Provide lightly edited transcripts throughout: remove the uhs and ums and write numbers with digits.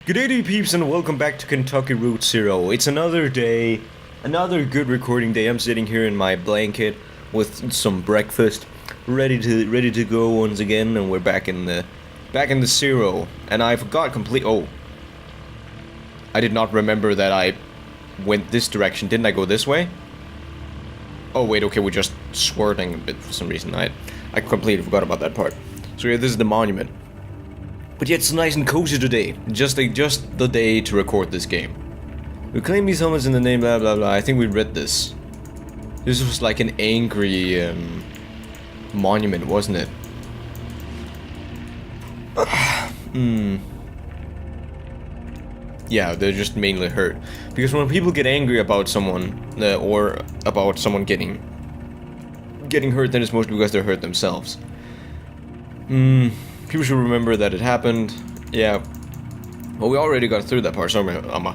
Good day to you peeps and welcome back to Kentucky Route Zero. It's another day, another good recording day. I'm sitting here in my blanket with some breakfast, ready to go once again, and we're back in the zero. And I forgot I did not remember that I went this direction. Didn't I go this way? Oh wait, okay, we're just swerving a bit for some reason. I completely forgot about that part. So yeah, this is the monument. But yet it's nice and cozy today. Just the day to record this game. Reclaim these helmets in the name blah blah blah. I think we read this. This was like an angry monument, wasn't it? Yeah, they're just mainly hurt. Because when people get angry about someone, or about someone getting hurt, then it's mostly because they're hurt themselves. People should remember that it happened. Yeah. Well, we already got through that part, so I'm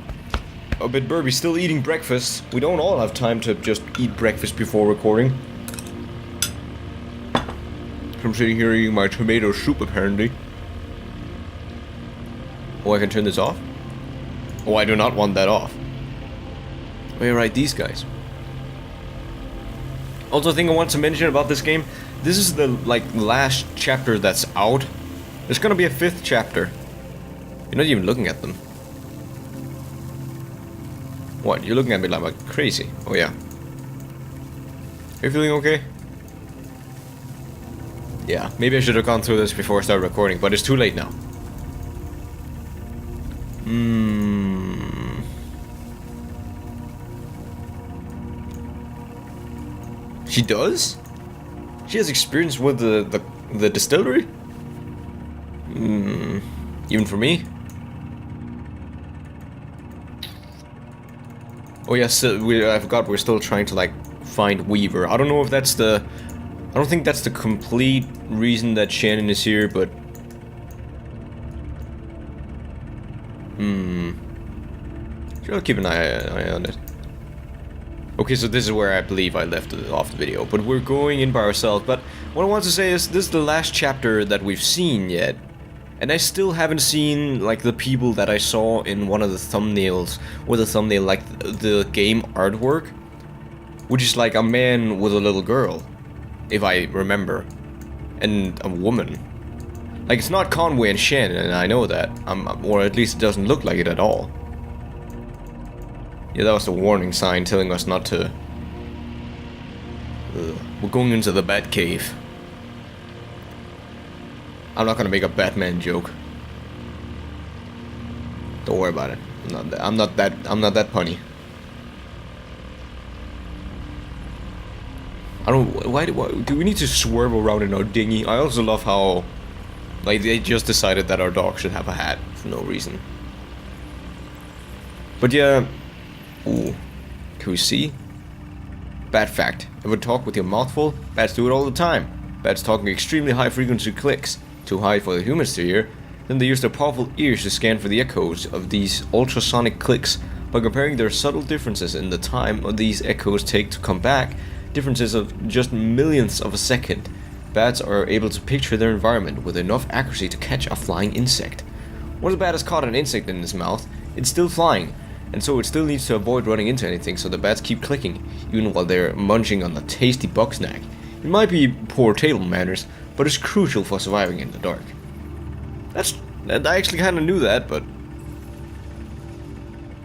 a bit burpy. Still eating breakfast. We don't all have time to just eat breakfast before recording. I'm sitting here eating my tomato soup, apparently. Oh, I can turn this off? Oh, I do not want that off. Oh, yeah, right, these guys. Also, a thing I want to mention about this game. This is the, last chapter that's out. There's gonna be a 5th chapter. You're not even looking at them. What? You're looking at me like crazy. Oh yeah. Are you feeling okay? Yeah, maybe I should have gone through this before I started recording, but it's too late now. She does? She has experience with the distillery? Even for me? Oh yeah, I forgot we're still trying to find Weaver. I don't know if that's I don't think that's the complete reason that Shannon is here, but sure, I'll keep an eye on it. Okay, so this is where I believe I left off the video, but we're going in by ourselves. But what I want to say is this is the last chapter that we've seen yet. And I still haven't seen, the people that I saw in one of the thumbnails, or the thumbnail, the game artwork, which is like a man with a little girl, if I remember, and a woman. It's not Conway and Shannon, and I know that, or at least it doesn't look like it at all. Yeah, that was a warning sign telling us not to... we're going into the Batcave. I'm not gonna make a Batman joke. Don't worry about it. I'm not that punny. Why do we need to swerve around in our dinghy? I also love how they just decided that our dog should have a hat for no reason. But yeah. Ooh. Can we see? Bat fact. Ever talk with your mouth full? Bats do it all the time. Bats talk in extremely high frequency clicks. Too high for the humans to hear. Then they use their powerful ears to scan for the echoes of these ultrasonic clicks. By comparing their subtle differences in the time these echoes take to come back, differences of just millionths of a second, bats are able to picture their environment with enough accuracy to catch a flying insect. Once a bat has caught an insect in its mouth, it's still flying, and so it still needs to avoid running into anything, so the bats keep clicking, even while they're munching on a tasty bug snack. It might be poor table manners, but it's crucial for surviving in the dark. I actually kind of knew that, but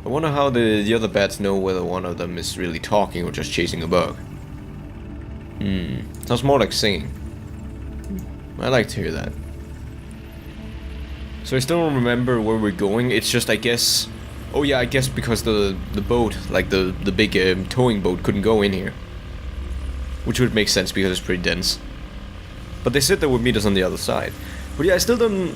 I wonder how the other bats know whether one of them is really talking or just chasing a bug. Sounds more like singing. I like to hear that. So I still don't remember where we're going. It's just, I guess... Oh yeah, I guess because the boat, the big towing boat, couldn't go in here. Which would make sense because it's pretty dense. But they said they would meet us on the other side. But yeah, I still don't...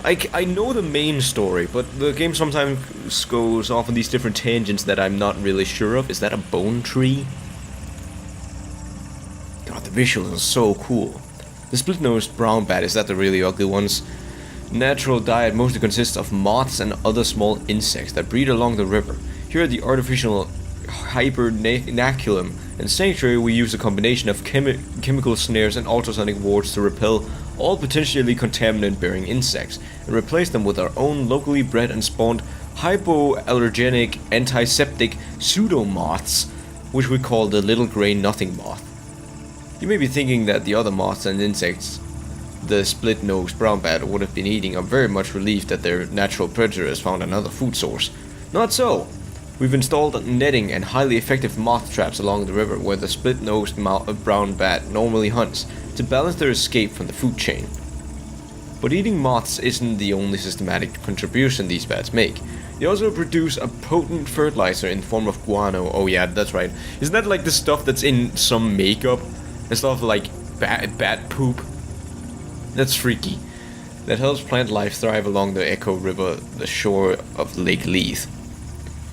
I know the main story, but the game sometimes goes off on these different tangents that I'm not really sure of. Is that a bone tree? God, the visuals are so cool. The split-nosed brown bat, is that the really ugly ones? Natural diet mostly consists of moths and other small insects that breed along the river. Here at the artificial hibernaculum and sanctuary, we use a combination of chemical snares and ultrasonic wards to repel all potentially contaminant-bearing insects, and replace them with our own locally bred and spawned hypoallergenic, antiseptic pseudomoths, which we call the little grey nothing moth. You may be thinking that the other moths and insects the split-nosed brown bat would have been eating are very much relieved that their natural predator has found another food source. Not so! We've installed netting and highly effective moth traps along the river where the split-nosed brown bat normally hunts to balance their escape from the food chain. But eating moths isn't the only systematic contribution these bats make. They also produce a potent fertilizer in the form of guano. Oh yeah, that's right. Isn't that like the stuff that's in some makeup? And stuff like bat poop? That's freaky. That helps plant life thrive along the Echo River, the shore of Lake Leith.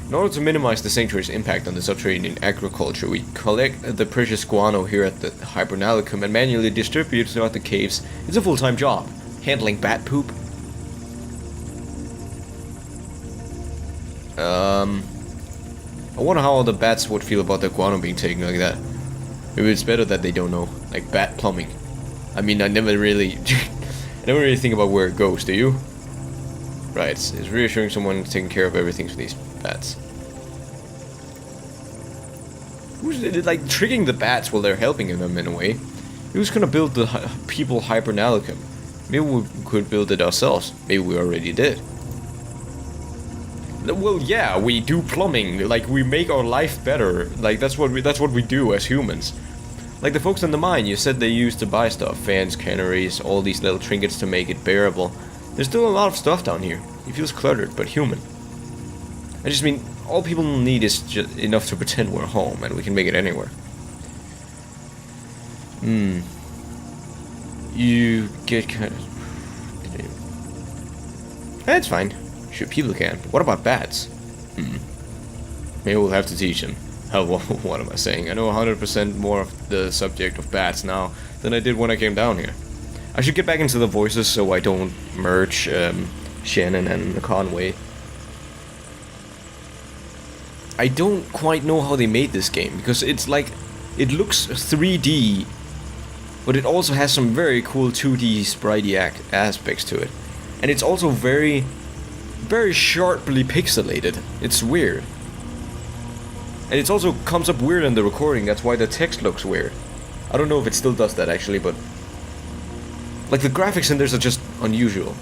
In order to minimize the sanctuary's impact on the subterranean agriculture, we collect the precious guano here at the Hibernalicum and manually distribute it throughout the caves. It's a full-time job. Handling bat poop. I wonder how all the bats would feel about their guano being taken like that. Maybe it's better that they don't know. Like bat plumbing. I mean, I never really think about where it goes, do you? Right, it's reassuring someone taking care of everything for these bats. Who's like tricking the bats while they're helping them in a way? Who's gonna build the people Hibernalicum? Maybe we could build it ourselves. Maybe we already did. Well, yeah, we do plumbing. Like, we make our life better. Like, that's what we do as humans. Like the folks in the mine, you said they used to buy stuff. Fans, canaries, all these little trinkets to make it bearable. There's still a lot of stuff down here. It feels cluttered, but human. I just mean, all people need is just enough to pretend we're home, and we can make it anywhere. You get kind of... That's fine. Sure, people can. But what about bats? Maybe we'll have to teach them. Hell, what am I saying? I know 100% more of the subject of bats now than I did when I came down here. I should get back into the voices so I don't merge Shannon and Conway. I don't quite know how they made this game, because it's like, it looks 3D, but it also has some very cool 2D spritey aspects to it. And it's also very, very sharply pixelated. It's weird. And it also comes up weird in the recording, that's why the text looks weird. I don't know if it still does that actually, but... like, the graphics in this are just unusual.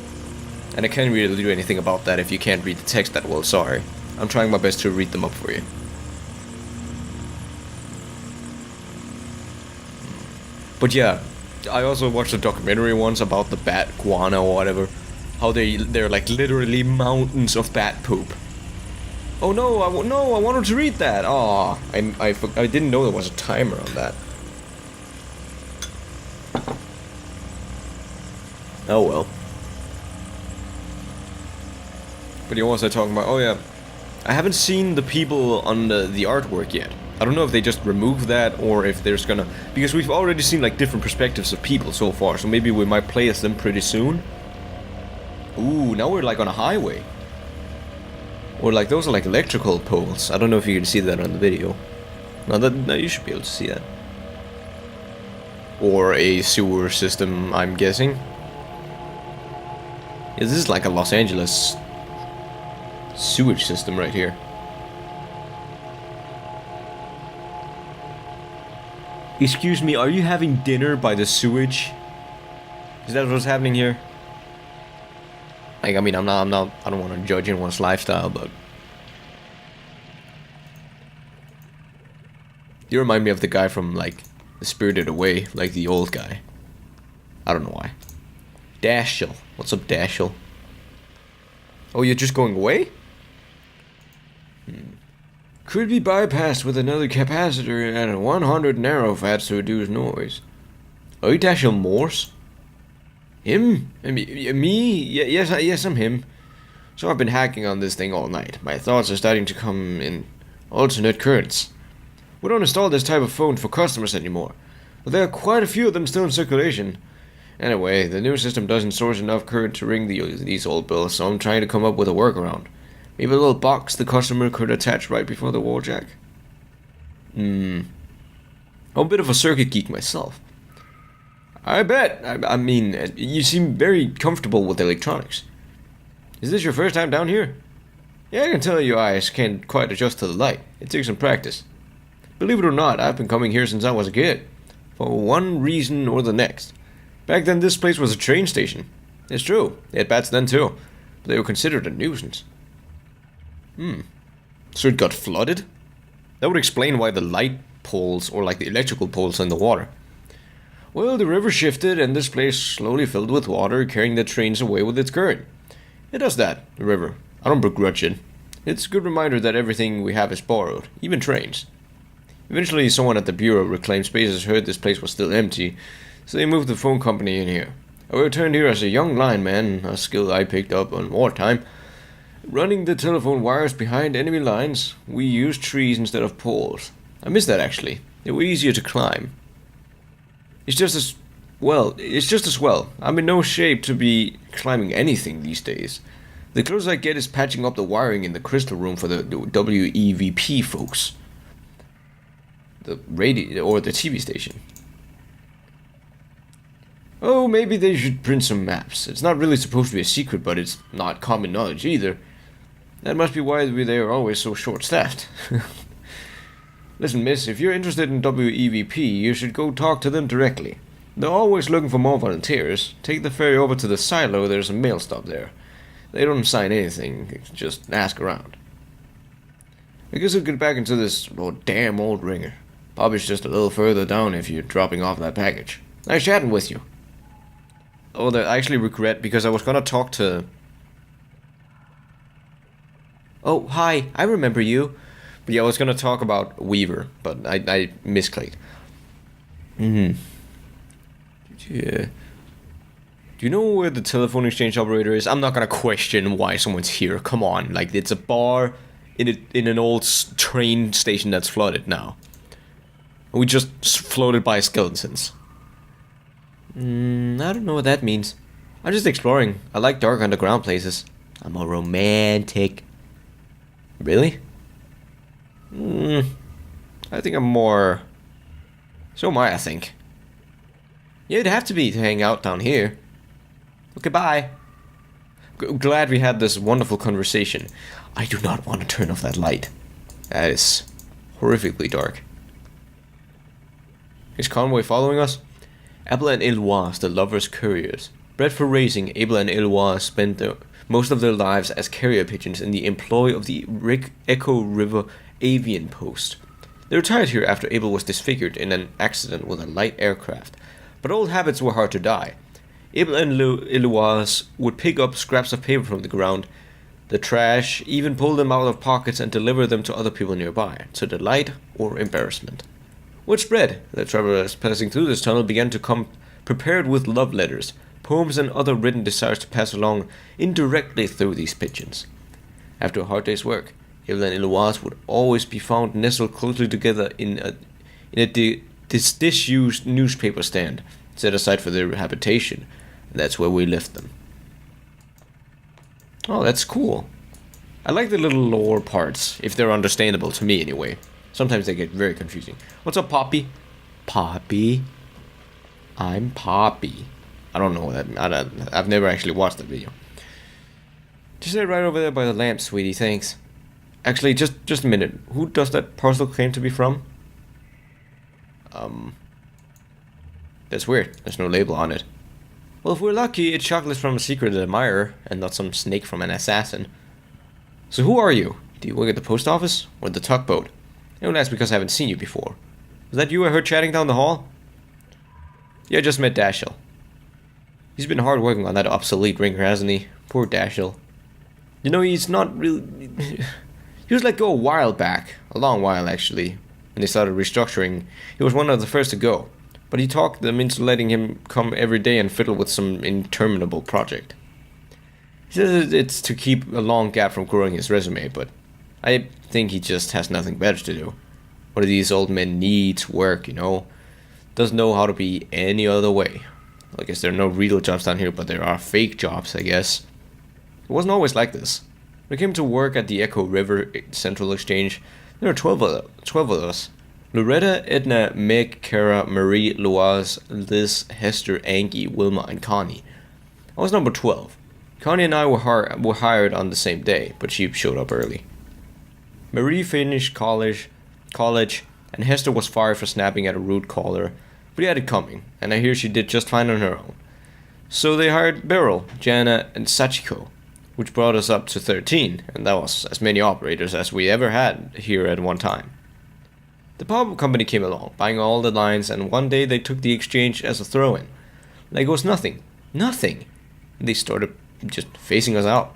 And I can't really do anything about that if you can't read the text that well, sorry. I'm trying my best to read them up for you. But yeah, I also watched a documentary once about the bat guano or whatever. How they're like literally mountains of bat poop. Oh no, I wanted to read that. Aw, I didn't know there was a timer on that. Oh well. But you also talking about, oh yeah, I haven't seen the people on the artwork yet. I don't know if they just removed that or if there's gonna... because we've already seen like different perspectives of people so far, so maybe we might play as them pretty soon. Ooh, now we're like on a highway. Or like those are like electrical poles. I don't know if you can see that on the video. No, you should be able to see that. Or a sewer system, I'm guessing. Yeah, this is like a Los Angeles sewage system right here. Excuse me, are you having dinner by the sewage? Is that what's happening here? Like, I mean, I don't want to judge anyone's lifestyle, but... you remind me of the guy from, like, The Spirited Away, like the old guy. I don't know why. Dashiell. What's up, Dashiell? Oh, you're just going away? Could be bypassed with another capacitor and 100 narrowfats to reduce noise. Are you Dashiell Morse? Him? Me? Yes, I'm him. So I've been hacking on this thing all night. My thoughts are starting to come in alternate currents. We don't install this type of phone for customers anymore, but there are quite a few of them still in circulation. Anyway, the new system doesn't source enough current to ring these old bills, so I'm trying to come up with a workaround. Maybe a little box the customer could attach right before the wall jack. I'm a bit of a circuit geek myself. I bet. I mean, you seem very comfortable with electronics. Is this your first time down here? Yeah, I can tell your eyes can't quite adjust to the light. It takes some practice. Believe it or not, I've been coming here since I was a kid. For one reason or the next. Back then, this place was a train station. It's true, they had bats then too, but they were considered a nuisance. So it got flooded? That would explain why the light poles, or like the electrical poles in the water. Well, the river shifted and this place slowly filled with water, carrying the trains away with its current. It does that, the river. I don't begrudge it. It's a good reminder that everything we have is borrowed, even trains. Eventually, someone at the Bureau of Reclaimed Spaces heard this place was still empty, so they moved the phone company in here. I returned here as a young lineman, a skill I picked up on wartime. Running the telephone wires behind enemy lines, we used trees instead of poles. I miss that actually. They were easier to climb. It's just as well. I'm in no shape to be climbing anything these days. The closest I get is patching up the wiring in the crystal room for the WEVP folks. The radio or the TV station. Oh, maybe they should print some maps. It's not really supposed to be a secret, but it's not common knowledge either. That must be why they are always so short-staffed. Listen, miss, if you're interested in WEVP, you should go talk to them directly. They're always looking for more volunteers. Take the ferry over to the silo, there's a mail stop there. They don't sign anything, just ask around. I guess I'll get back into this damn old ringer. Bobby's just a little further down if you're dropping off that package. Nice chatting with you. Oh, I actually regret because I was gonna talk to... Oh, hi, I remember you. But yeah, I was gonna talk about Weaver, but I misclicked. Yeah. Do you know where the telephone exchange operator is? I'm not gonna question why someone's here. Come on, like it's a bar in an old train station that's flooded now. We just floated by skeletons. I don't know what that means. I'm just exploring. I like dark underground places. I'm a romantic. Really? I think I'm more... So am I think. Yeah, it'd have to be to hang out down here. Okay, bye. Glad we had this wonderful conversation. I do not want to turn off that light. That is horrifically dark. Is Conway following us? Abel and Eloise, the lovers' couriers. Bred for racing, Abel and Eloise spent most of their lives as carrier pigeons in the employ of the Echo River Avian Post. They retired here after Abel was disfigured in an accident with a light aircraft, but old habits were hard to die. Abel and Eloise would pick up scraps of paper from the ground, the trash, even pull them out of pockets and deliver them to other people nearby, to delight or embarrassment. Word spread. The travelers passing through this tunnel began to come prepared with love letters, poems and other written desires to pass along indirectly through these pigeons. After a hard day's work, Abel and Eloise would always be found nestled closely together in a disused newspaper stand, set aside for their habitation, and that's where we left them. Oh, that's cool. I like the little lore parts, if they're understandable to me anyway. Sometimes they get very confusing. What's up, Poppy? Poppy? I'm Poppy. I don't know what that... I've never actually watched that video. Just sit right over there by the lamp, sweetie, thanks. Actually, just a minute. Who does that parcel claim to be from? That's weird. There's no label on it. Well, if we're lucky, it's chocolates from a secret admirer, and not some snake from an assassin. So who are you? Do you work at the post office? Or the tugboat? I don't ask because I haven't seen you before. Was that you I heard chatting down the hall? Yeah, I just met Dashiell. He's been hard working on that obsolete ringer, hasn't he? Poor Dashiell. You know, he's not really... He was let go a while back. A long while, actually. When they started restructuring, he was one of the first to go. But he talked them into letting him come every day and fiddle with some interminable project. He says it's to keep a long gap from growing his resume, but I think he just has nothing better to do. One of these old men needs work, you know. Doesn't know how to be any other way. I guess there are no real jobs down here, but there are fake jobs, I guess. It wasn't always like this. When I came to work at the Echo River Central Exchange, there were 12 of us. Loretta, Edna, Meg, Kara, Marie, Louise, Liz, Hester, Angie, Wilma, and Connie. I was number 12. Connie and I were hired on the same day, but she showed up early. Marie finished college, and Hester was fired for snapping at a rude caller, but he had it coming, and I hear she did just fine on her own. So they hired Beryl, Jana, and Sachiko, which brought us up to 13, and that was as many operators as we ever had here at one time. The power company came along, buying all the lines, and one day they took the exchange as a throw-in. Like it was nothing. Nothing. And they started just phasing us out.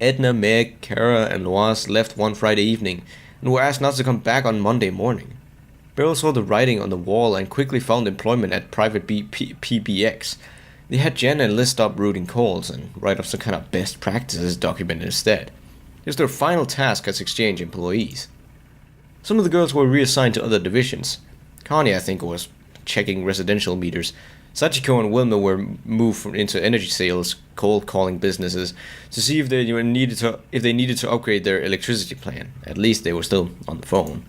Edna, Meg, Kara, and Louise left one Friday evening and were asked not to come back on Monday morning. Beryl saw the writing on the wall and quickly found employment at Private PBX. They had Jen and Liz stop routing calls and write up some kind of best practices document instead. It was their final task as exchange employees. Some of the girls were reassigned to other divisions. Connie, I think, was checking residential meters. Sachiko and Wilma were moved into energy sales, cold calling businesses to see if they needed to upgrade their electricity plan. At least they were still on the phone.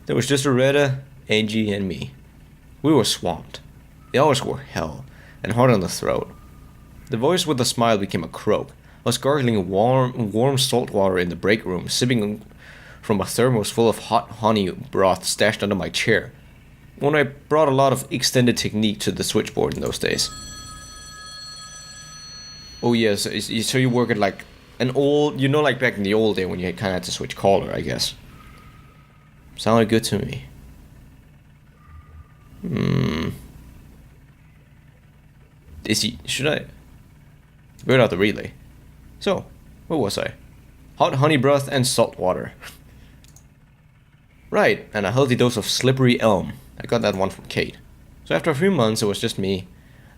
There was just Loretta, Angie, and me. We were swamped. The hours were hell, and hard on the throat. The voice with a smile became a croak. I was gargling warm salt water in the break room, sipping from a thermos full of hot honey broth stashed under my chair, when I brought a lot of extended technique to the switchboard in those days. Oh yes, so you work at like an old, like back in the old day when you kind of had to switch caller, I guess. Sounded good to me. Should I? We're out the relay. So, where was I? Hot honey broth and salt water. Right, and a healthy dose of slippery elm. I got that one from Kate. So after a few months, it was just me.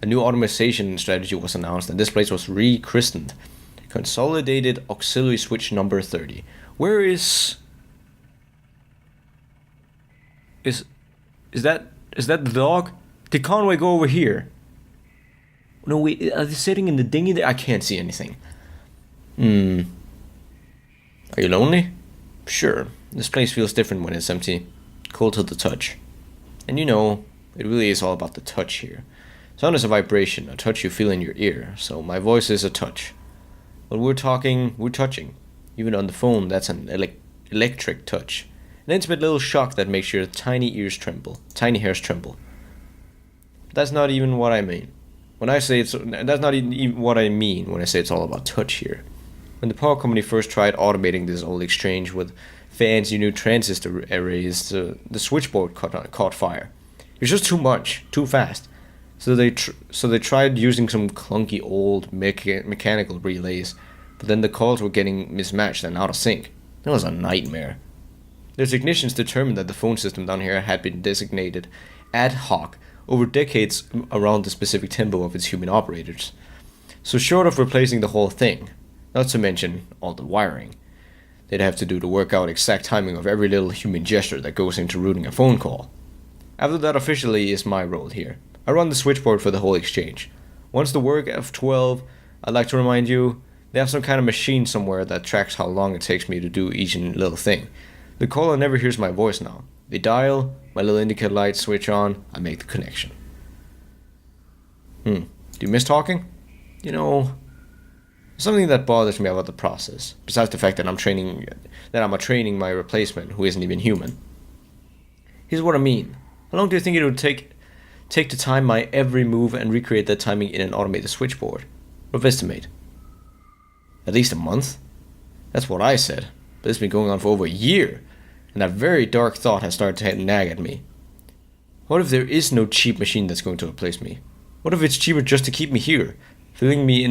A new automation strategy was announced, and this place was rechristened Consolidated Auxiliary Switch Number 30. Where is that the dog? Did Conway go over here? No, wait, are they sitting in the dinghy there? I can't see anything. Are you lonely? Sure. This place feels different when it's empty. Cold to the touch. And it really is all about the touch here. Sound is a vibration, a touch you feel in your ear, so my voice is a touch. When we're talking, we're touching. Even on the phone, that's an electric touch. An intimate little shock that makes your tiny hairs tremble. But that's not even what I mean. That's not even what I mean when I say it's all about touch here. When the power company first tried automating this old exchange with fancy new transistor arrays, the switchboard caught fire. It was just too much, too fast. So they tried using some clunky old mechanical relays, but then the calls were getting mismatched and out of sync. It was a nightmare. The technicians determined that the phone system down here had been designated ad hoc over decades around the specific tempo of its human operators. So short of replacing the whole thing, not to mention all the wiring, they'd have to do to work out exact timing of every little human gesture that goes into routing a phone call. After that officially is my role here. I run the switchboard for the whole exchange. Once the work of 12, I'd like to remind you, they have some kind of machine somewhere that tracks how long it takes me to do each little thing. The caller never hears my voice now. They dial, my little indicator lights switch on, I make the connection. Do you miss talking? Something that bothers me about the process, besides the fact that I'm training my replacement who isn't even human. Here's what I mean. How long do you think it would take to time my every move and recreate that timing in an automated switchboard? Rough estimate. At least a month? That's what I said, but it's been going on for over a year, and that very dark thought has started to nag at me. What if there is no cheap machine that's going to replace me? What if it's cheaper just to keep me here, filling me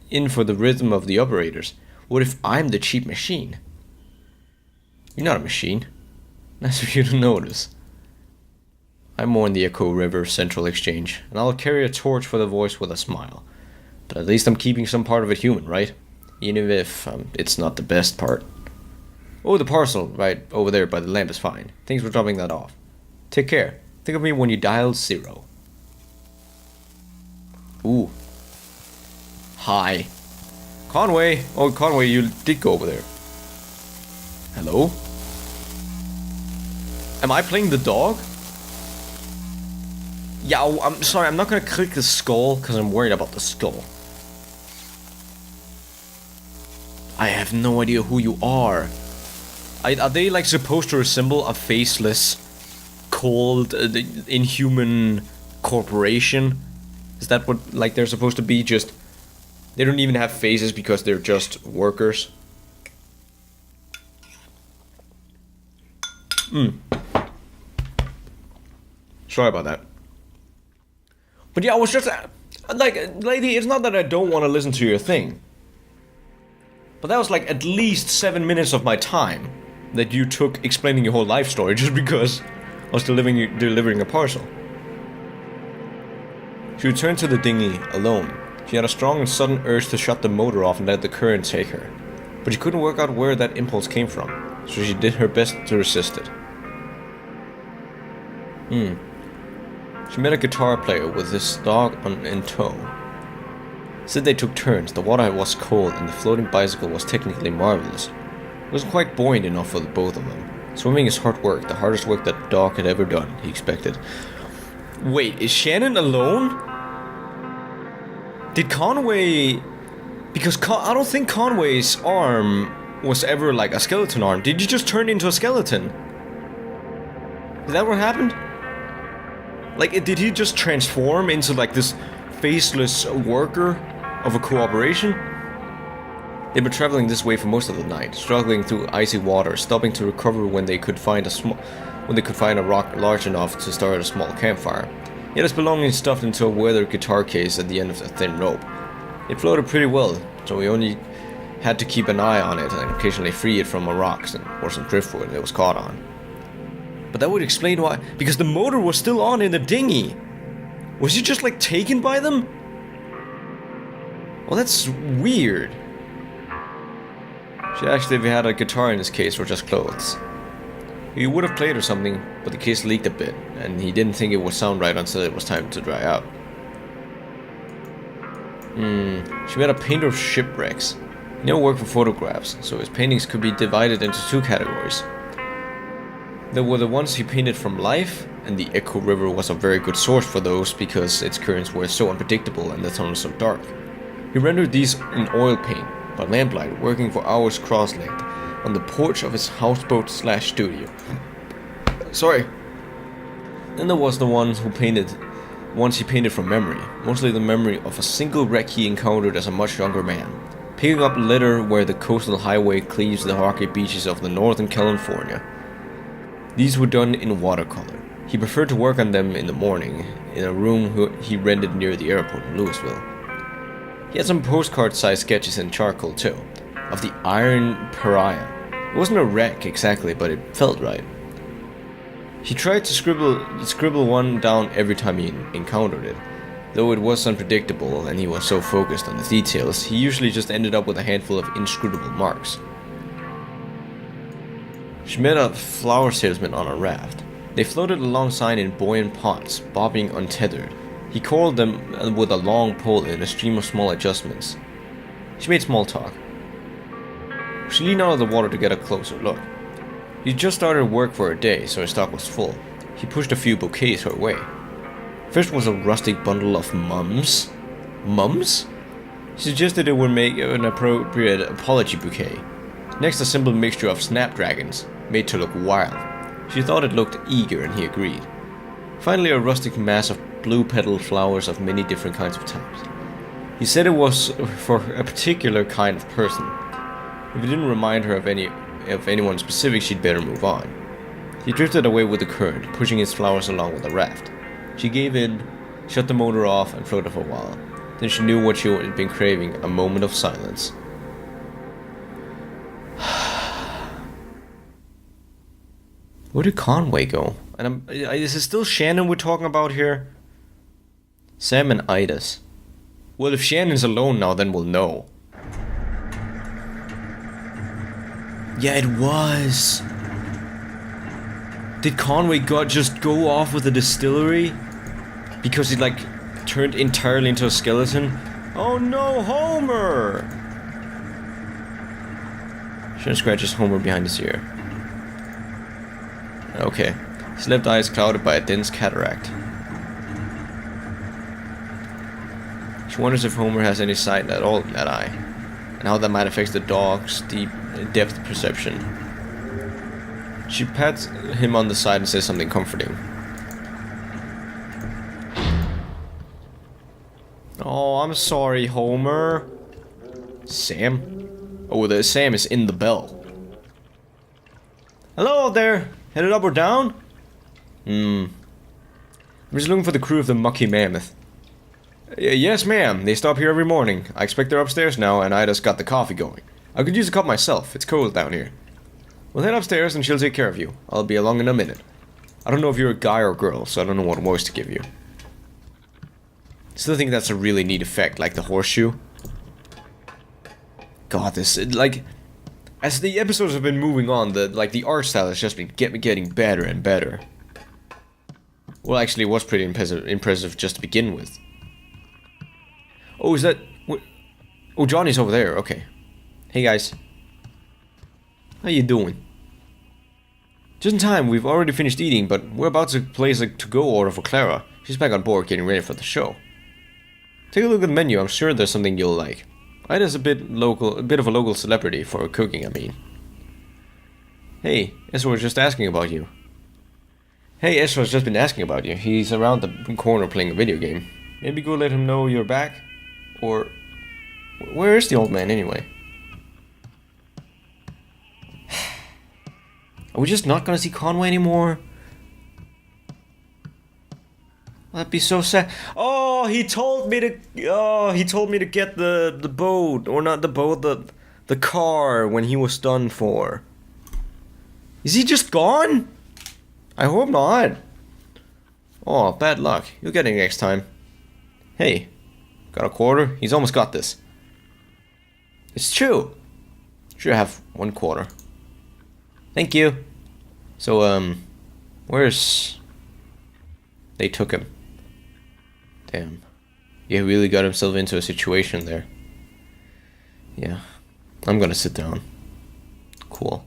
in for the rhythm of the operators? What if I'm the cheap machine? You're not a machine. Nice for you to notice. I'm more in the Echo River Central Exchange, and I'll carry a torch for the voice with a smile. But at least I'm keeping some part of it human, right? Even if it's not the best part. Oh, the parcel right over there by the lamp is fine. Thanks for dropping that off. Take care. Think of me when you dial 0. Ooh. Hi. Conway! Oh, Conway, you did go over there. Hello? Am I playing the dog? Yeah, I'm sorry, I'm not gonna click the skull because I'm worried about the skull. I have no idea who you are. Are they like supposed to resemble a faceless, cold, inhuman corporation? Is that what like they're supposed to be? Just they don't even have faces because they're just workers. Sorry about that. But yeah, I was just like, lady, it's not that I don't want to listen to your thing. But that was like at least 7 minutes of my time that you took explaining your whole life story just because I was delivering a parcel. She returned to the dinghy alone. She had a strong and sudden urge to shut the motor off and let the current take her. But she couldn't work out where that impulse came from, so she did her best to resist it. She met a guitar player with his dog in tow. Said they took turns, the water was cold, and the floating bicycle was technically marvelous. It wasn't quite buoyant enough for the both of them. Swimming is hard work, the hardest work that dog had ever done, he expected. Wait, is Shannon alone? Did Conway... Because I don't think Conway's arm was ever like a skeleton arm. Did you just turn into a skeleton? Is that what happened? Like, did he just transform into like this faceless worker of a cooperation? They'd been traveling this way for most of the night, struggling through icy water, stopping to recover when they could find a rock large enough to start a small campfire. He had his belongings stuffed into a weathered guitar case at the end of a thin rope. It floated pretty well, so we only had to keep an eye on it and occasionally free it from a rock or some driftwood it was caught on. But that would explain why, because the motor was still on in the dinghy. Was he just like taken by them? Well, that's weird. She asked if he had a guitar in his case or just clothes. He would have played or something, but the case leaked a bit, and he didn't think it would sound right until it was time to dry out. She met a painter of shipwrecks. He never worked for photographs, so his paintings could be divided into two categories. There were the ones he painted from life, and the Echo River was a very good source for those because its currents were so unpredictable and the tunnels so dark. He rendered these in oil paint, by lamplight, working for hours cross-legged, on the porch of his houseboat/studio. Sorry. Then there was the ones he painted from memory, mostly the memory of a single wreck he encountered as a much younger man, picking up litter where the coastal highway cleaves the rocky beaches of the northern California. These were done in watercolor. He preferred to work on them in the morning, in a room he rented near the airport in Louisville. He had some postcard-sized sketches in charcoal too, of the Iron Pariah. It wasn't a wreck exactly, but it felt right. He tried to scribble one down every time he encountered it. Though it was unpredictable and he was so focused on the details, he usually just ended up with a handful of inscrutable marks. She met a flower salesman on a raft. They floated alongside in buoyant pots, bobbing untethered. He coiled them with a long pole in a stream of small adjustments. She made small talk. She leaned out of the water to get a closer look. He just started work for a day, so his stock was full. He pushed a few bouquets her way. First was a rustic bundle of mums. Mums? He suggested it would make an appropriate apology bouquet. Next, a simple mixture of snapdragons, made to look wild. She thought it looked eager, and he agreed. Finally, a rustic mass of blue-petaled flowers of many different kinds of types. He said it was for a particular kind of person. If it didn't remind her of anyone specific, she'd better move on. He drifted away with the current, pushing his flowers along with the raft. She gave in, shut the motor off, and floated for a while. Then she knew what she had been craving, a moment of silence. Where did Conway go? And is it still Shannon we're talking about here? Sam and Idas. Well, if Shannon's alone now, then we'll know. Yeah, it was. Did Conway just go off with the distillery? Because he like turned entirely into a skeleton? Oh no, Homer! Shannon scratches Homer behind his ear. Okay. His left eye is clouded by a dense cataract. She wonders if Homer has any sight at all in that eye, and how that might affect the dog's deep depth perception. She pats him on the side and says something comforting. Oh, I'm sorry, Homer. Sam? Oh, the Sam is in the bell. Hello out there. Headed up or down? I'm just looking for the crew of the Mucky Mammoth. Yes, ma'am. They stop here every morning. I expect they're upstairs now, and I just got the coffee going. I could use a cup myself. It's cold down here. We'll head upstairs and she'll take care of you. I'll be along in a minute. I don't know if you're a guy or girl, so I don't know what voice to give you. Still think that's a really neat effect, like the horseshoe. God, this, like, as the episodes have been moving on, the art style has just been getting better and better. Well, actually, it was pretty impressive just to begin with. Oh, is that... Oh, Johnny's over there, okay. Hey, guys. How you doing? Just in time, we've already finished eating, but we're about to place a to-go order for Clara. She's back on board getting ready for the show. Take a look at the menu, I'm sure there's something you'll like. Ida's a bit of a local celebrity for cooking, I mean. Hey, Ezra was just asking about you. Hey, Ezra's just been asking about you. He's around the corner playing a video game. Maybe go let him know you're back? Or... where is the old man anyway? Are we just not gonna see Conway anymore? That'd be so sad. Oh, he told me to. Oh, he told me to get the boat, or not the boat, the car when he was done for. Is he just gone? I hope not. Oh, bad luck. You'll get it next time. Hey, got a quarter? He's almost got this. It's true. Sure, have 1 quarter. Thank you. So, where's... They took him. Damn. He really got himself into a situation there. Yeah. I'm gonna sit down. Cool.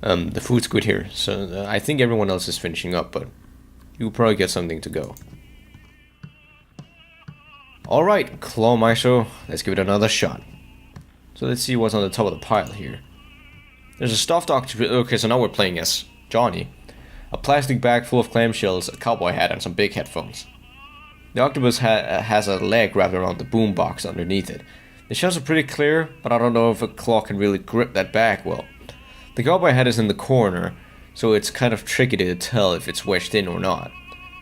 The food's good here, so I think everyone else is finishing up, but you'll probably get something to go. Alright, Claw Maestro, let's give it another shot. So let's see what's on the top of the pile here. There's a stuffed octopus. Okay, so now we're playing as Johnny. A plastic bag full of clamshells, a cowboy hat, and some big headphones. The octopus has a leg wrapped around the boombox underneath it. The shells are pretty clear, but I don't know if a claw can really grip that bag well. The cowboy hat is in the corner, so it's kind of tricky to tell if it's wedged in or not.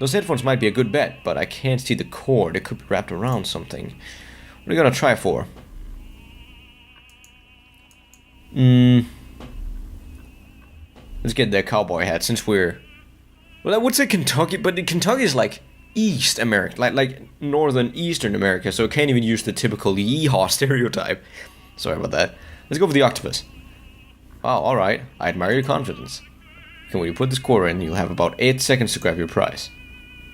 Those headphones might be a good bet, but I can't see the cord. It could be wrapped around something. What are you gonna try for? Let's get the cowboy hat, since we're... Well, I would say Kentucky, but Kentucky is like East America, like northern Eastern America, so it can't even use the typical yeehaw stereotype. Sorry about that. Let's go for the octopus. Wow, alright. I admire your confidence. Okay, when you put this quarter in, you'll have about 8 seconds to grab your prize.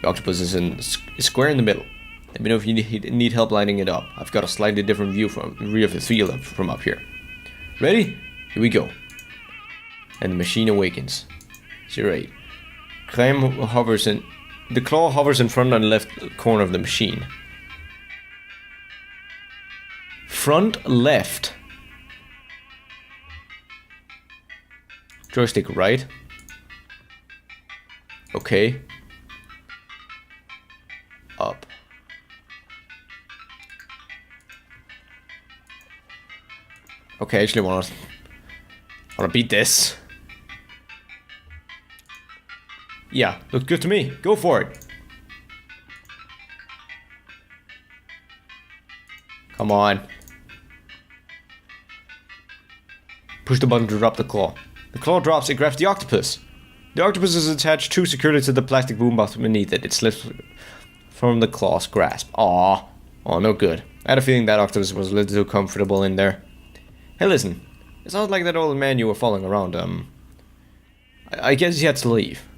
The octopus is square in the middle. Let me know if you need help lining it up. I've got a slightly different view of the field from up here. Ready? Here we go. And the machine awakens. 08. The claw hovers in front and left corner of the machine. Front left. Joystick right. Okay. Up. Okay, I actually wanna beat this. Yeah, looks good to me. Go for it. Come on. Push the button to drop the claw. The claw drops, it grabs the octopus. The octopus is attached too securely to the plastic boombox beneath it. It slips from the claw's grasp. Aww. Oh, no good. I had a feeling that octopus was a little too comfortable in there. Hey, listen. It sounds like that old man you were following around, I guess he had to leave.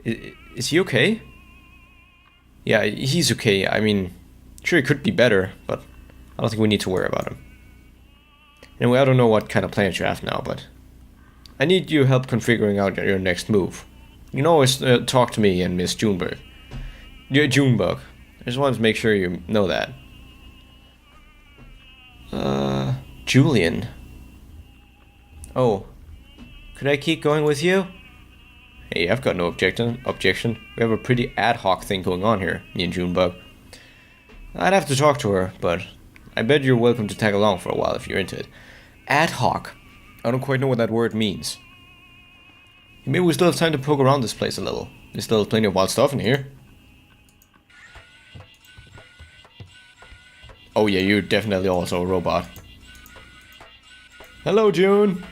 Is he okay? Yeah, he's okay. I mean, sure, he could be better, but I don't think we need to worry about him. Anyway, I don't know what kind of plans you have now, but I need your help configuring out your next move. You can always talk to me and Miss Junebug. Junebug. I just wanted to make sure you know that. Julian. Oh. Could I keep going with you? Hey, I've got no objection. We have a pretty ad hoc thing going on here, me and Junebug. I'd have to talk to her, but I bet you're welcome to tag along for a while if you're into it. Ad hoc. I don't quite know what that word means. Maybe we still have time to poke around this place a little. There's still plenty of wild stuff in here. Oh yeah, you're definitely also a robot. Hello, June.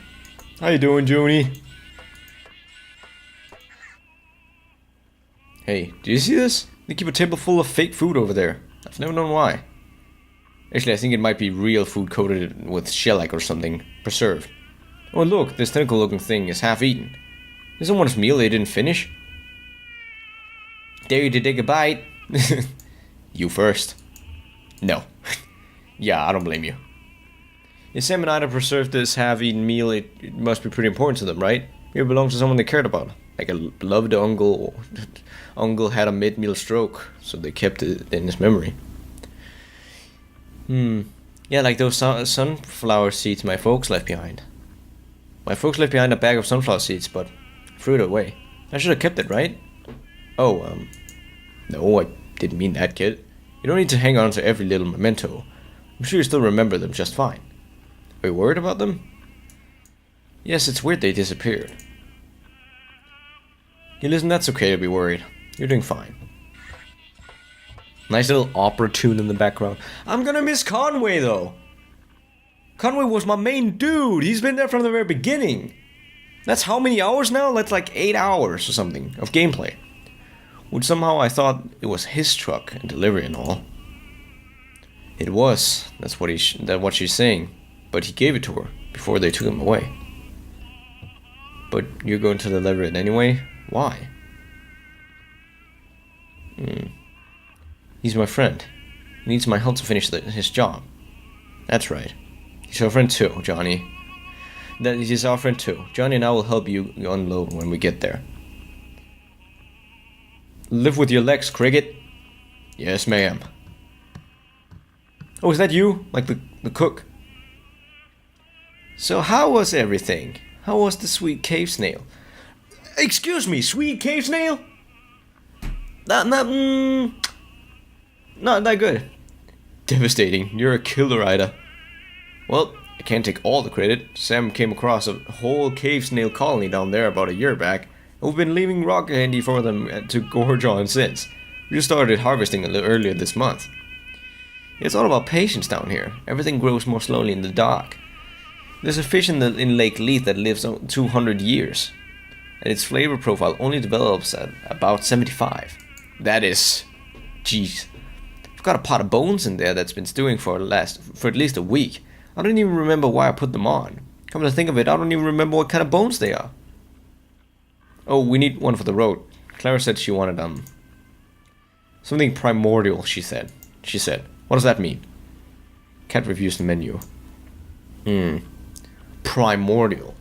How you doing, Junie? Hey, do you see this? They keep a table full of fake food over there. I've never known why. Actually, I think it might be real food coated with shellac or something, preserved. Oh look, this tentacle-looking thing is half-eaten. Is someone's meal they didn't finish? Dare you to take a bite? You first. No. Yeah, I don't blame you. If Sam and Ida preserved this half-eaten meal, it must be pretty important to them, right? Maybe it belongs to someone they cared about. Like a beloved uncle. Uncle had a mid-meal stroke, so they kept it in his memory. Yeah, like those sunflower seeds my folks left behind. My folks left behind a bag of sunflower seeds, but I threw it away. I should have kept it, right? Oh, no, I didn't mean that, kid. You don't need to hang on to every little memento. I'm sure you still remember them just fine. Are you worried about them? Yes, it's weird they disappeared. Yeah, listen, that's okay to be worried. You're doing fine. Nice little opera tune in the background. I'm gonna miss Conway, though. Conway was my main dude. He's been there from the very beginning. That's how many hours now? That's like 8 hours or something of gameplay. Which somehow I thought it was his truck and delivery and all. It was. That's what what she's saying. But he gave it to her before they took him away. But you're going to deliver it anyway? Why? He's my friend. He needs my help to finish his job. That's right. He's our friend too, Johnny. That is our friend too. Johnny and I will help you unload when we get there. Live with your legs, Cricket. Yes, ma'am. Oh, is that you? Like the cook? So how was everything? How was the sweet cave snail? Excuse me, sweet cave snail? Not that good. Devastating. You're a killer, Ida. Well, I can't take all the credit. Sam came across a whole cave snail colony down there about a year back. We've been leaving rock candy for them to gorge on since. We just started harvesting a little earlier this month. It's all about patience down here. Everything grows more slowly in the dark. There's a fish in Lake Leith that lives 200 years. And its flavor profile only develops at about 75. That is... Jeez. I've got a pot of bones in there that's been stewing for at least a week. I don't even remember why I put them on. Come to think of it, I don't even remember what kind of bones they are. Oh, we need one for the road. Clara said she wanted something primordial, she said. What does that mean? Cat reviews the menu. Primordial.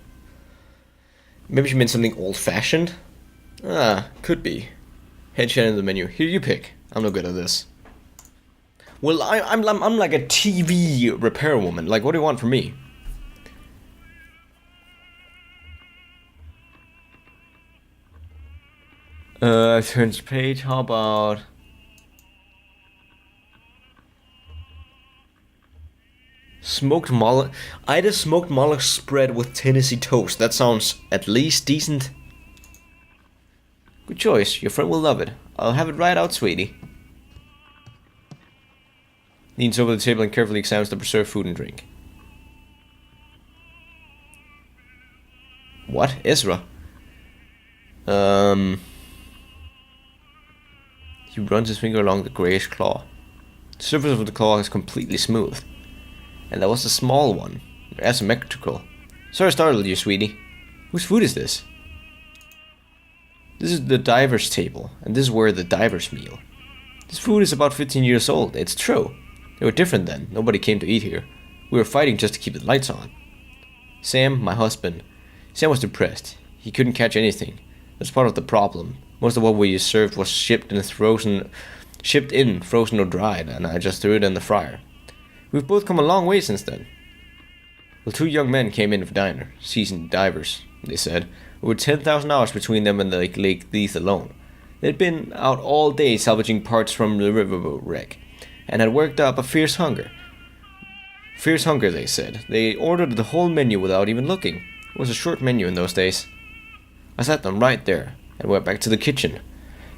Maybe she meant something old-fashioned? Could be. Headshot in the menu. Here, you pick. I'm no good at this. Well, I'm like a TV repair woman. Like, what do you want from me? Turns page. How about... Smoked mollusk. Ida smoked mollusk spread with Tennessee toast. That sounds at least decent. Good choice. Your friend will love it. I'll have it right out, sweetie. Leans over the table and carefully examines the preserved food and drink. What? Ezra? He runs his finger along the greyish claw. The surface of the claw is completely smooth. And that was a small one. Asymmetrical. Sorry I startled you, sweetie. Whose food is this? This is the diver's table, and this is where the divers meal. This food is about 15 years old, it's true. They were different then, nobody came to eat here. We were fighting just to keep the lights on. Sam, my husband, Sam was depressed. He couldn't catch anything. That's part of the problem. Most of what we served was shipped in, frozen or dried, and I just threw it in the fryer. We've both come a long way since then. Well, 2 young men came in for dinner, seasoned divers, they said. Over 10,000 hours between them and the Lake Leith alone. They'd been out all day salvaging parts from the riverboat wreck, and had worked up a fierce hunger. Fierce hunger, they said. They ordered the whole menu without even looking. It was a short menu in those days. I sat them right there, and went back to the kitchen.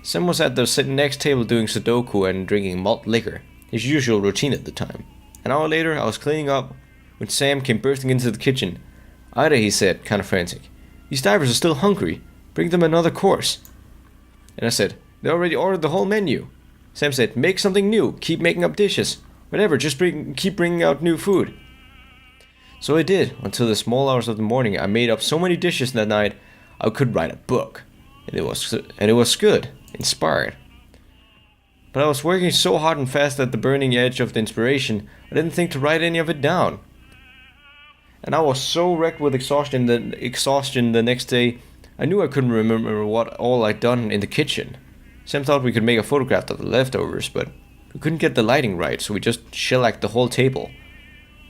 Sam was at the next table doing Sudoku and drinking malt liquor, his usual routine at the time. An hour later, I was cleaning up when Sam came bursting into the kitchen. "Ida," he said, kind of frantic. "These divers are still hungry. Bring them another course." And I said, "They already ordered the whole menu." Sam said, "Make something new. Keep making up dishes. Whatever, just keep bringing out new food." So I did, until the small hours of the morning. I made up so many dishes that night, I could write a book. And it was good, inspired. But I was working so hard and fast at the burning edge of the inspiration, I didn't think to write any of it down. And I was so wrecked with exhaustion the next day, I knew I couldn't remember what all I'd done in the kitchen. Sam thought we could make a photograph of the leftovers, but we couldn't get the lighting right, so we just shellacked the whole table.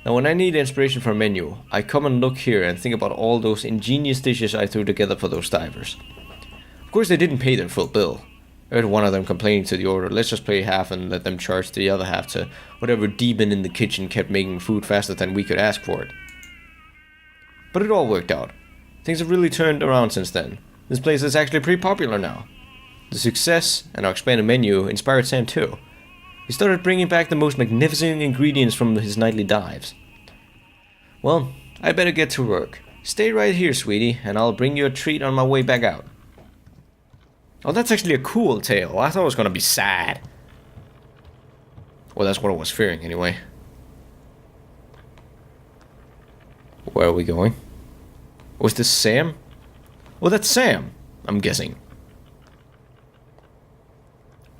Now when I need inspiration for a menu, I come and look here and think about all those ingenious dishes I threw together for those divers. Of course they didn't pay their full bill. I heard one of them complaining to the order, "Let's just pay half and let them charge the other half to whatever demon in the kitchen kept making food faster than we could ask for it." But it all worked out. Things have really turned around since then. This place is actually pretty popular now. The success and our expanded menu inspired Sam too. He started bringing back the most magnificent ingredients from his nightly dives. Well, I better get to work. Stay right here, sweetie, and I'll bring you a treat on my way back out. Oh, that's actually a cool tale. I thought it was gonna be sad. Well, that's what I was fearing anyway. Where are we going? Was this Sam? Well, that's Sam, I'm guessing.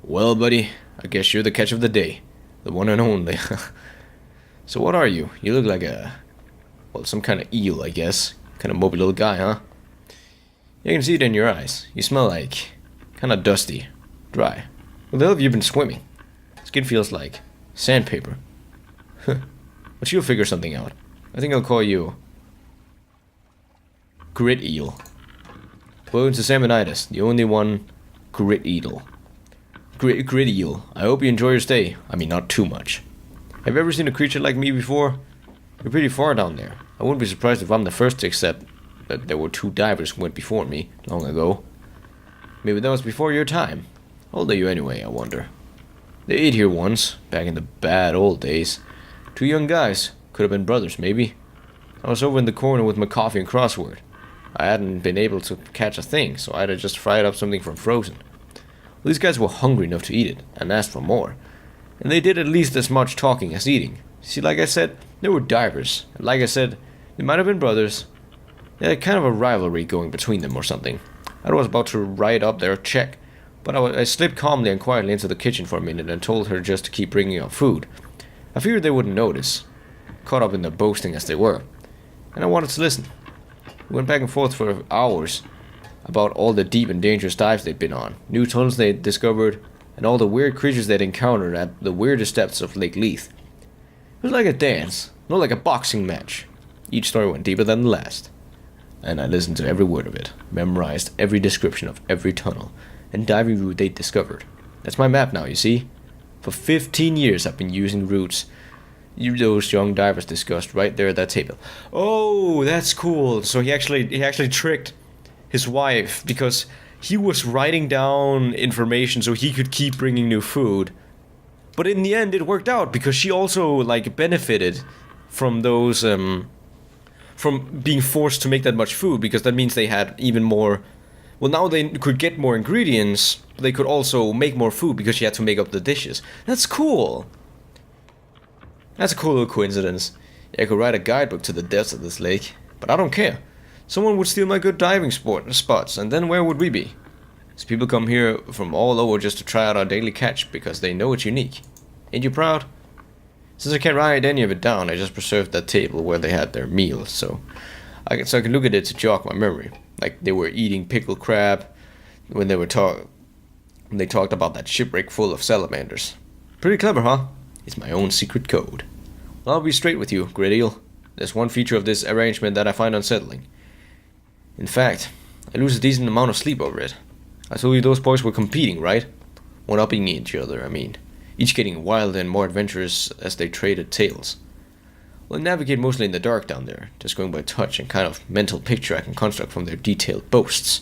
Well, buddy, I guess you're the catch of the day. The one and only. So what are you? You look like some kind of eel, I guess. Kind of mopey little guy, huh? You can see it in your eyes. You smell like kind of dusty, dry. Where the hell have you been swimming? Skin feels like sandpaper. But you'll figure something out. I think I'll call you Grit Eel. Welcome to Salmonitis, the only one Grit Eel. Grit Eel, I hope you enjoy your stay. I mean, not too much. Have you ever seen a creature like me before? You're pretty far down there. I wouldn't be surprised if I'm the first to accept that there were 2 divers who went before me, long ago. Maybe that was before your time. How old are you anyway, I wonder? They ate here once, back in the bad old days. 2 young guys, could have been brothers, maybe. I was over in the corner with my coffee and crossword. I hadn't been able to catch a thing, so I had to just fried up something from frozen. Well, these guys were hungry enough to eat it, and asked for more. And they did at least as much talking as eating. See, like I said, they were divers. And like I said, they might have been brothers. They had kind of a rivalry going between them or something. I was about to write up their check, but I slipped calmly and quietly into the kitchen for a minute and told her just to keep bringing out food. I figured they wouldn't notice, caught up in their boasting as they were. And I wanted to listen. We went back and forth for hours about all the deep and dangerous dives they'd been on, new tunnels they'd discovered, and all the weird creatures they'd encountered at the weirdest depths of Lake Leith. It was like a dance, not like a boxing match. Each story went deeper than the last. And I listened to every word of it, memorized every description of every tunnel and diving route they'd discovered. That's my map now, you see? For 15 years I've been using routes those young divers discussed right there at that table. Oh, that's cool. So he actually tricked his wife because he was writing down information so he could keep bringing new food. But in the end it worked out because she also benefited from those from being forced to make that much food, because that means they had even more. Well, now they could get more ingredients, but they could also make more food because she had to make up the dishes. That's cool. That's a cool little coincidence. I could write a guidebook to the depths of this lake, but I don't care. Someone would steal my good diving spots, and then where would we be? So people come here from all over just to try out our daily catch because they know it's unique. Ain't you proud? Since I can't write any of it down, I just preserved that table where they had their meal, so So I can look at it to jog my memory. Like they were eating pickled crab when they talked about that shipwreck full of salamanders. Pretty clever, huh? It's my own secret code. Well, I'll be straight with you, Great Eel. There's one feature of this arrangement that I find unsettling. In fact, I lose a decent amount of sleep over it. I told you those boys were competing, right? One-upping each other, I mean. Each getting wilder and more adventurous as they traded tales. Well, I navigate mostly in the dark down there, just going by touch and kind of mental picture I can construct from their detailed boasts.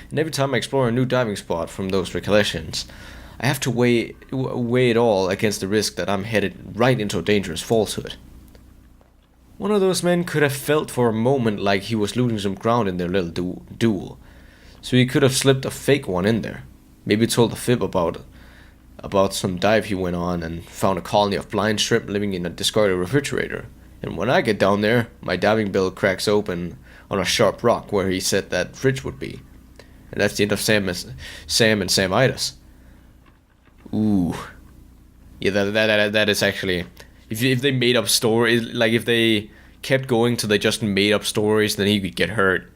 And every time I explore a new diving spot from those recollections, I have to weigh it all against the risk that I'm headed right into a dangerous falsehood. One of those men could have felt for a moment like he was losing some ground in their little duel, so he could have slipped a fake one in there. Maybe told a fib about some dive he went on and found a colony of blind shrimp living in a discarded refrigerator. And when I get down there, my diving bell cracks open on a sharp rock where he said that fridge would be. And that's the end of Sam and Samitis. Ooh. Yeah, that is actually... If they made up stories, like if they kept going till they just made up stories, then he could get hurt.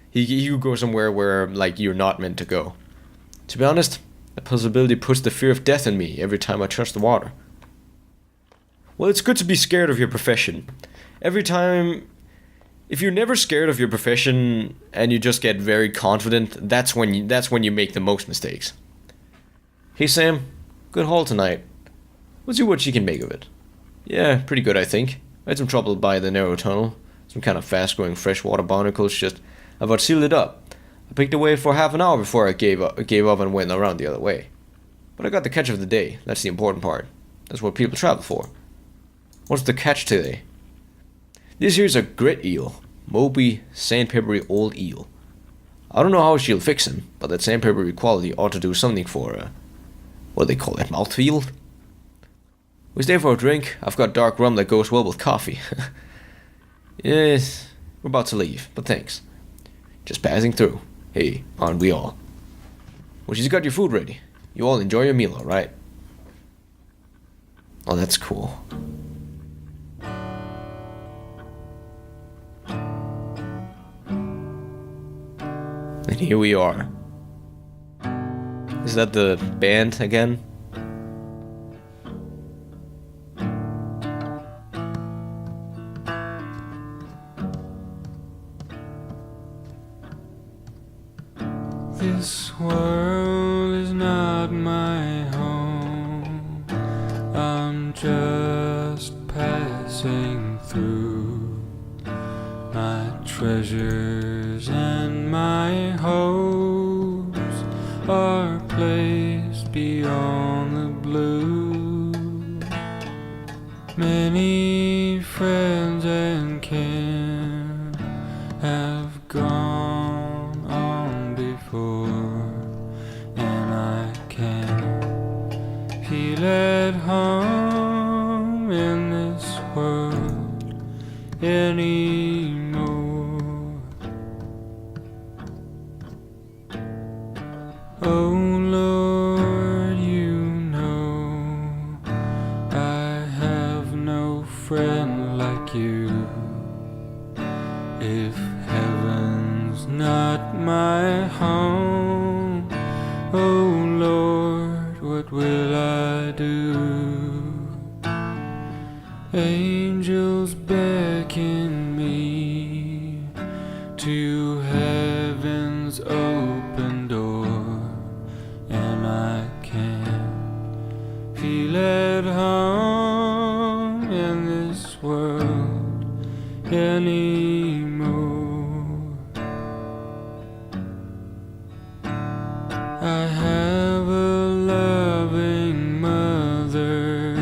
He could go somewhere where, like, you're not meant to go. To be honest, the possibility puts the fear of death in me every time I touch the water. Well, it's good to be scared of your profession. Every time... If you're never scared of your profession and you just get very confident, that's when you make the most mistakes. Hey Sam, good haul tonight. Let's see what you can make of it. Yeah, pretty good I think. I had some trouble by the narrow tunnel. Some kind of fast-growing freshwater barnacles just about sealed it up. I picked away for half an hour before I gave up and went around the other way. But I got the catch of the day. That's the important part. That's what people travel for. What's the catch today? This here's a grit eel. Mopey, sandpapery old eel. I don't know how she'll fix him, but that sandpapery quality ought to do something for, what do they call that, mouthfeel? We stay for a drink. I've got dark rum that goes well with coffee. Yes, we're about to leave, but thanks. Just passing through. Hey, aren't we all? Well, she's got your food ready. You all enjoy your meal, alright? Oh, that's cool. And here we are. Is that the band again? This world is not my home. I'm just passing through. My treasures and my hopes are placed beyond the blue. Many friends and kin have gone on before, and I can't feel at home in this world anymore. Oh Lord, you know I have no friend like you. If heaven's not my home, oh Lord, what will I do? Angels beckon me to heaven's open door, and I can't feel at home in this world anymore. I have a loving mother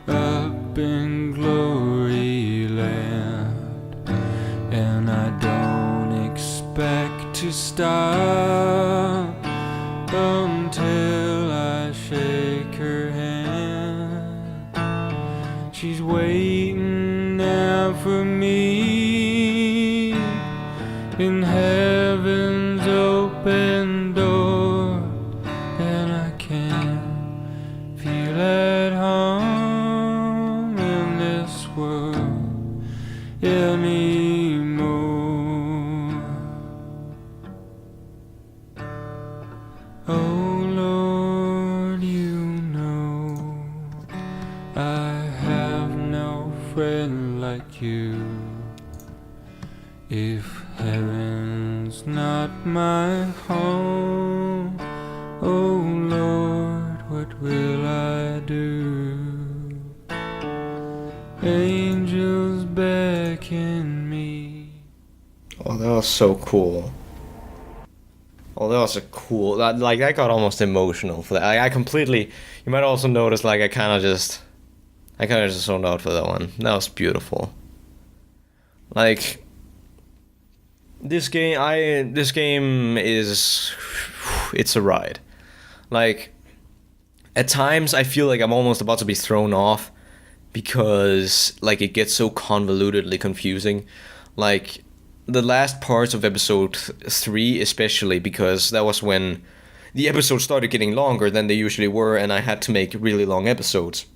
up in glory land, and I don't expect to stop until I shake her hand. She's waiting there for me in heaven's open door, and I can't feel at home in this world anymore. If heaven's not my home, oh Lord, what will I do? Angels beckon me. Oh, that was so cool. Oh, that was a cool. I got almost emotional for that. I completely. You might also notice, like, I kind of just zoned out for that one. That was beautiful. Like, this game is, it's a ride. Like, at times I feel like I'm almost about to be thrown off because, like, it gets so convolutedly confusing. Like, the last parts of episode 3 especially, because that was when the episodes started getting longer than they usually were, and I had to make really long episodes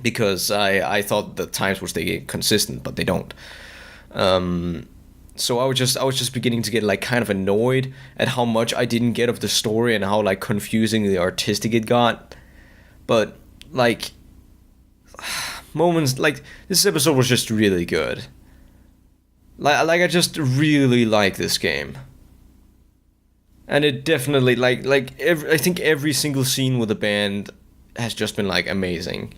because I thought the times would stay consistent, but they don't. So I was just beginning to get, like, kind of annoyed at how much I didn't get of the story and how, like, confusingly artistic it got. But, like, moments like this episode was just really good. Like I just really like this game. And it definitely, I think every single scene with the band has just been, like, amazing.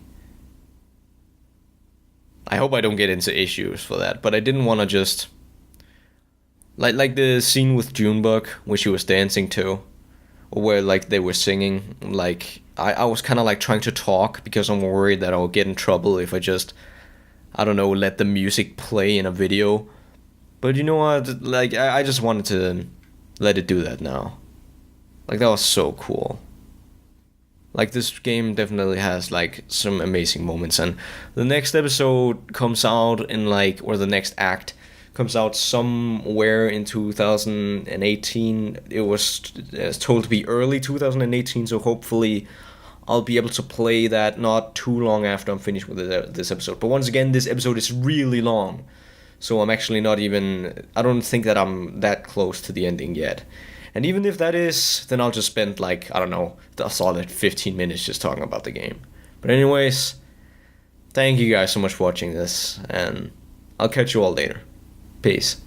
I hope I don't get into issues for that, but I didn't want to just like the scene with Junebug where she was dancing to, or where, like, they were singing. Like, I was kind of, like, trying to talk because I'm worried that I'll get in trouble if I just, I don't know, let the music play in a video. But you know what? Like, I just wanted to let it do that now. Like, that was so cool. Like, this game definitely has, like, some amazing moments. And the next episode comes out in, like, or the next act comes out somewhere in 2018. It was told to be early 2018, so hopefully I'll be able to play that not too long after I'm finished with this episode. But once again, this episode is really long. So I'm actually not even, I don't think that I'm that close to the ending yet. And even if that is, then I'll just spend, like, I don't know, a solid 15 minutes just talking about the game. But anyways, thank you guys so much for watching this, and I'll catch you all later. Peace.